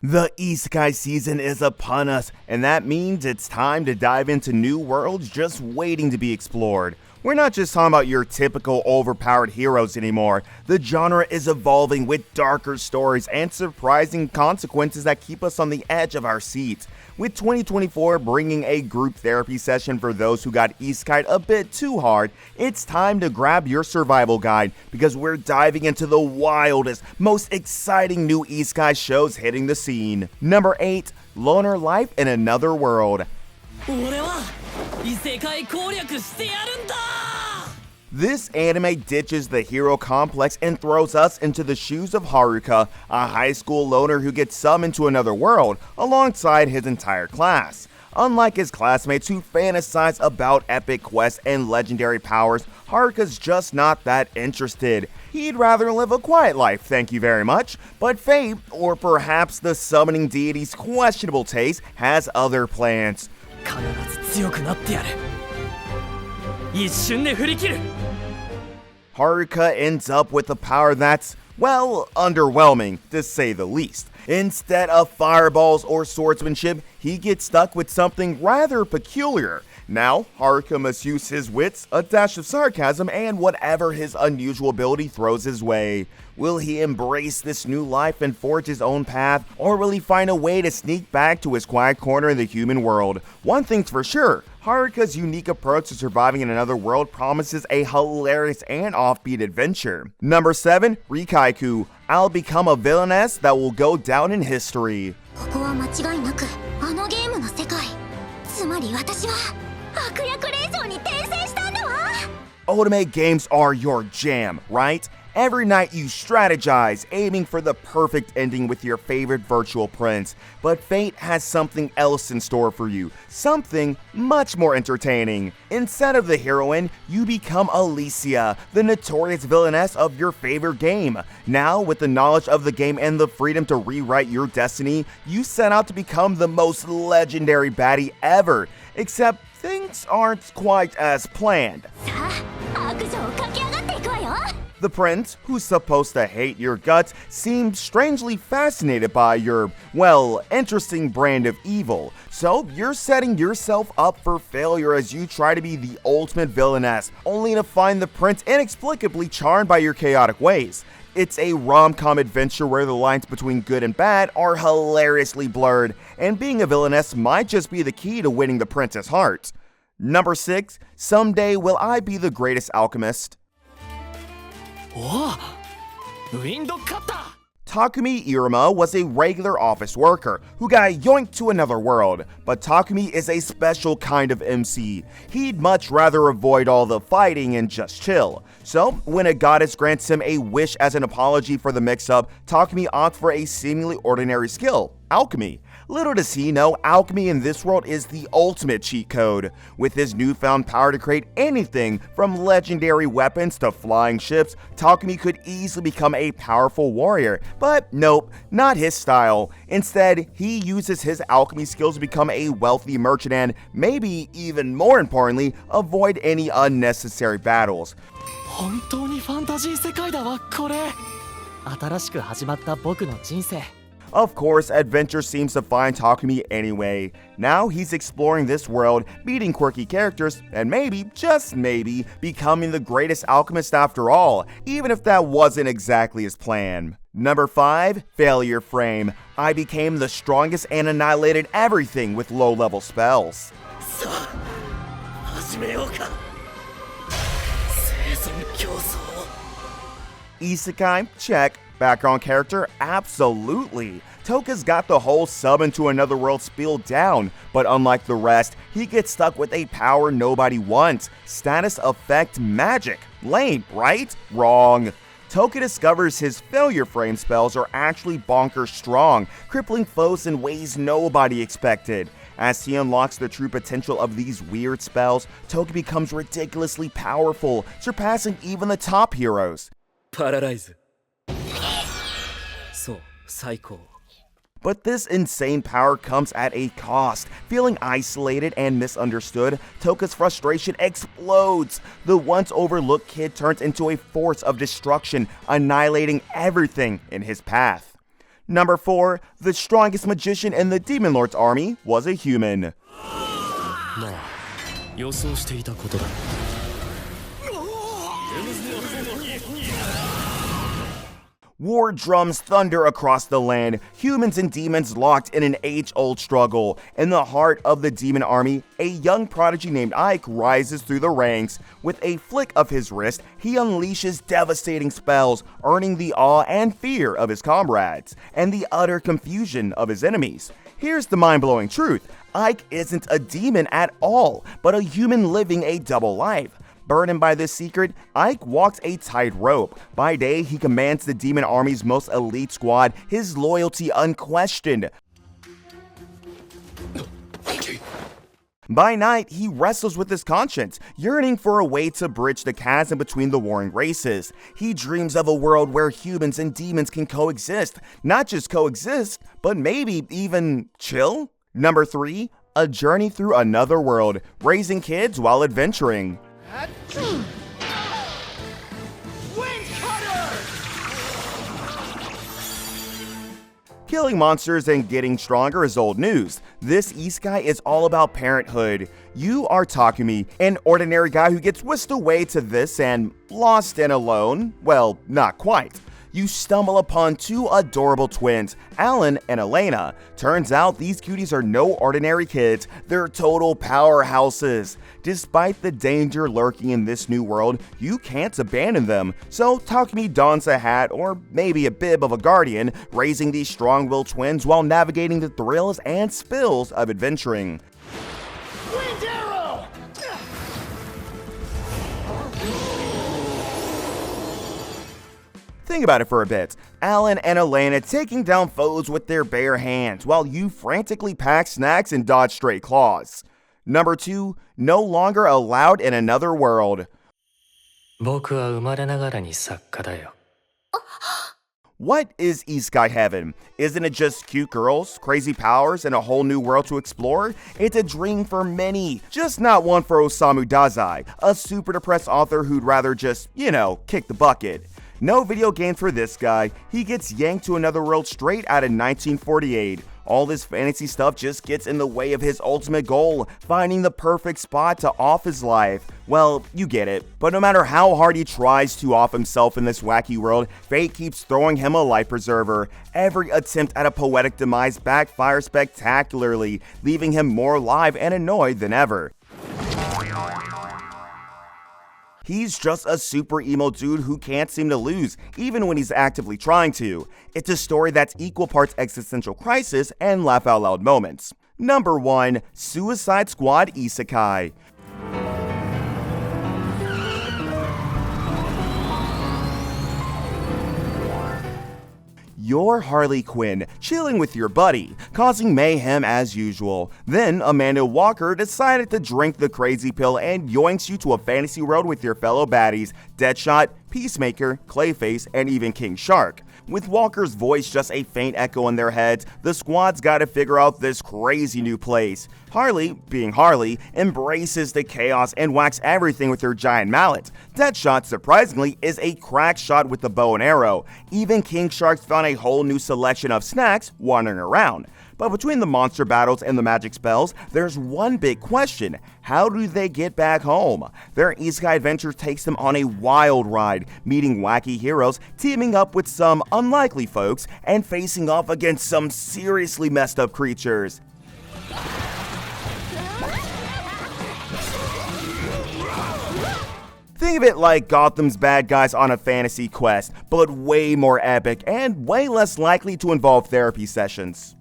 The isekai season is upon us, and that means it's time to dive into new worlds just waiting to be explored. We're not just talking about your typical overpowered heroes anymore. The genre is evolving with darker stories and surprising consequences that keep us on the edge of our seats. With 2024 bringing a group therapy session for those who got isekai'd a bit too hard, it's time to grab your survival guide because we're diving into the wildest, most exciting new isekai shows hitting the scene. Number 8, Loner Life in Another World. This anime ditches the hero complex and throws us into the shoes of Haruka, a high school loner who gets summoned to another world alongside his entire class. Unlike his classmates who fantasize about epic quests and legendary powers, Haruka's just not that interested. He'd rather live a quiet life, thank you very much, but fate, or perhaps the summoning deity's questionable taste, has other plans. Haruka ends up with a power that's, well, underwhelming, to say the least. Instead of fireballs or swordsmanship, he gets stuck with something rather peculiar. Now, Haruka must use his wits, a dash of sarcasm, and whatever his unusual ability throws his way. Will he embrace this new life and forge his own path, or will he find a way to sneak back to his quiet corner in the human world? One thing's for sure, Haruka's unique approach to surviving in another world promises a hilarious and offbeat adventure. Number 7, Rikaiku. I'll become a villainess that will go down in history. Otome games are your jam, right? Every night you strategize, aiming for the perfect ending with your favorite virtual prince. But fate has something else in store for you, something much more entertaining. Instead of the heroine, you become Alicia, the notorious villainess of your favorite game. Now, with the knowledge of the game and the freedom to rewrite your destiny, you set out to become the most legendary baddie ever. Except things aren't quite as planned. The prince, who's supposed to hate your guts, seems strangely fascinated by your, well, interesting brand of evil. So you're setting yourself up for failure as you try to be the ultimate villainess, only to find the prince inexplicably charmed by your chaotic ways. It's a rom-com adventure where the lines between good and bad are hilariously blurred, and being a villainess might just be the key to winning the prince's heart. Number 6, Someday Will I Be the Greatest Alchemist? Takumi Iruma was a regular office worker who got yoinked to another world, but Takumi is a special kind of MC. He'd much rather avoid all the fighting and just chill. So, when a goddess grants him a wish as an apology for the mix-up, Takumi opts for a seemingly ordinary skill, alchemy. Little does he know, alchemy in this world is the ultimate cheat code. With his newfound power to create anything from legendary weapons to flying ships, Takumi could easily become a powerful warrior. But nope, not his style. Instead, he uses his alchemy skills to become a wealthy merchant and, maybe even more importantly, avoid any unnecessary battles. Of course, adventure seems to find Takumi anyway. Now he's exploring this world, meeting quirky characters, and maybe, just maybe, becoming the greatest alchemist after all, even if that wasn't exactly his plan. Number 5, Failure Frame. I became the strongest and annihilated everything with low-level spells. Isekai? Check. Background character? Absolutely. Toka's got the whole sub into another world spiel down, but unlike the rest, he gets stuck with a power nobody wants. Status effect magic. Lame, right? Wrong. Toka discovers his failure frame spells are actually bonkers strong, crippling foes in ways nobody expected. As he unlocks the true potential of these weird spells, Toka becomes ridiculously powerful, surpassing even the top heroes. Paralyze. But this insane power comes at a cost. Feeling isolated and misunderstood, Toka's frustration explodes. The once overlooked kid turns into a force of destruction, annihilating everything in his path. Number 4, the strongest magician in the Demon Lord's army was a human. War drums thunder across the land, humans and demons locked in an age-old struggle. In the heart of the demon army, a young prodigy named Ike rises through the ranks. With a flick of his wrist, he unleashes devastating spells, earning the awe and fear of his comrades, and the utter confusion of his enemies. Here's the mind-blowing truth: Ike isn't a demon at all, but a human living a double life. Burdened by this secret, Ike walks a tightrope. By day, he commands the demon army's most elite squad, his loyalty unquestioned. By night, he wrestles with his conscience, yearning for a way to bridge the chasm between the warring races. He dreams of a world where humans and demons can coexist. Not just coexist, but maybe even chill? Number 3, a journey through another world, raising kids while adventuring. Killing monsters and getting stronger is old news. This isekai is all about parenthood. You are Takumi, an ordinary guy who gets whisked away to this and lost and alone. Well, not quite. You stumble upon 2 adorable twins, Alan and Elena. Turns out these cuties are no ordinary kids, they're total powerhouses. Despite the danger lurking in this new world, you can't abandon them. So Takumi dons a hat or maybe a bib of a guardian, raising these strong-willed twins while navigating the thrills and spills of adventuring. Wind arrow! Think about it for a bit. Alan and Elena taking down foes with their bare hands, while you frantically pack snacks and dodge stray claws. Number 2, no longer allowed in another world. What is isekai heaven? Isn't it just cute girls, crazy powers, and a whole new world to explore? It's a dream for many, just not one for Osamu Dazai, a super depressed author who'd rather just, kick the bucket. No video games for this guy. He gets yanked to another world straight out of 1948. All this fantasy stuff just gets in the way of his ultimate goal, finding the perfect spot to off his life. Well, you get it. But no matter how hard he tries to off himself in this wacky world, fate keeps throwing him a life preserver. Every attempt at a poetic demise backfires spectacularly, leaving him more alive and annoyed than ever. He's just a super emo dude who can't seem to lose, even when he's actively trying to. It's a story that's equal parts existential crisis and laugh out loud moments. Number 1, Suicide Squad Isekai. You're Harley Quinn, chilling with your buddy, causing mayhem as usual. Then Amanda Waller decided to drink the crazy pill and yoinks you to a fantasy world with your fellow baddies, Deadshot, Peacemaker, Clayface, and even King Shark. With Walker's voice just a faint echo in their heads, the squad's gotta figure out this crazy new place. Harley, being Harley, embraces the chaos and whacks everything with her giant mallet. Deadshot, surprisingly, is a crack shot with the bow and arrow. Even King Shark's found a whole new selection of snacks wandering around. But between the monster battles and the magic spells, there's one big question: how do they get back home? Their isekai adventure takes them on a wild ride, meeting wacky heroes, teaming up with some unlikely folks, and facing off against some seriously messed up creatures. Think of it like Gotham's bad guys on a fantasy quest, but way more epic and way less likely to involve therapy sessions.